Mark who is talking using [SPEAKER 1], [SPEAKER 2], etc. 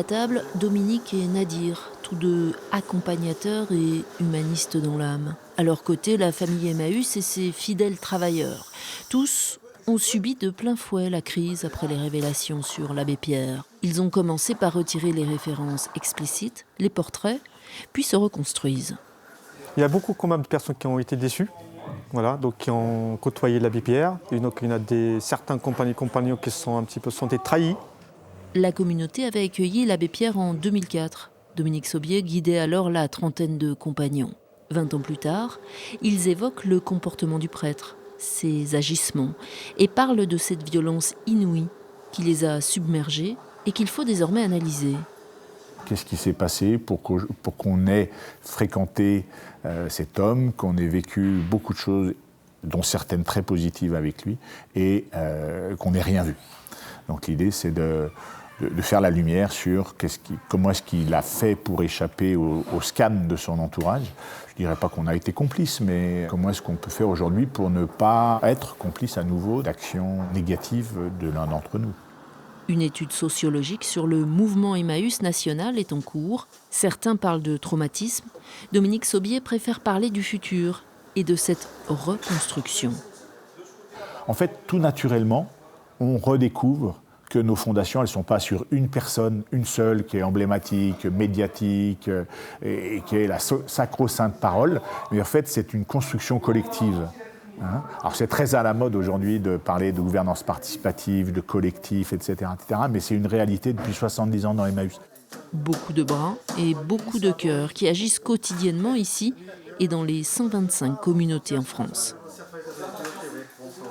[SPEAKER 1] À table, Dominique et Nadir, tous deux accompagnateurs et humanistes dans l'âme. À leur côté, la famille Emmaüs et ses fidèles travailleurs. Tous ont subi de plein fouet la crise après les révélations sur l'abbé Pierre. Ils ont commencé par retirer les références explicites, les portraits, puis se reconstruisent.
[SPEAKER 2] Il y a beaucoup quand même de personnes qui ont été déçues, voilà, donc qui ont côtoyé l'abbé Pierre. Et donc il y en a certains compagnons qui se sont un petit peu sentis trahis.
[SPEAKER 1] La communauté avait accueilli l'abbé Pierre en 2004. Dominique Saubier guidait alors la trentaine de compagnons. 20 ans plus tard, ils évoquent le comportement du prêtre, ses agissements, et parlent de cette violence inouïe qui les a submergés et qu'il faut désormais analyser.
[SPEAKER 3] Qu'est-ce qui s'est passé pour qu'on ait fréquenté cet homme, qu'on ait vécu beaucoup de choses, dont certaines très positives avec lui, et qu'on n'ait rien vu. Donc l'idée, c'est de faire la lumière sur comment est-ce qu'il a fait pour échapper au scan de son entourage. Je ne dirais pas qu'on a été complice, mais comment est-ce qu'on peut faire aujourd'hui pour ne pas être complice à nouveau d'actions négatives de l'un d'entre nous.
[SPEAKER 1] Une étude sociologique sur le mouvement Emmaüs national est en cours. Certains parlent de traumatisme. Dominique Saubier préfère parler du futur et de cette reconstruction.
[SPEAKER 3] En fait, tout naturellement, on redécouvre que nos fondations, elles ne sont pas sur une personne, une seule, qui est emblématique, médiatique, et qui est la sacro-sainte parole, mais en fait, c'est une construction collective. Alors c'est très à la mode aujourd'hui de parler de gouvernance participative, de collectif, etc., mais c'est une réalité depuis 70 ans dans Emmaüs.
[SPEAKER 1] Beaucoup de bras et beaucoup de cœurs qui agissent quotidiennement ici et dans les 125 communautés en France.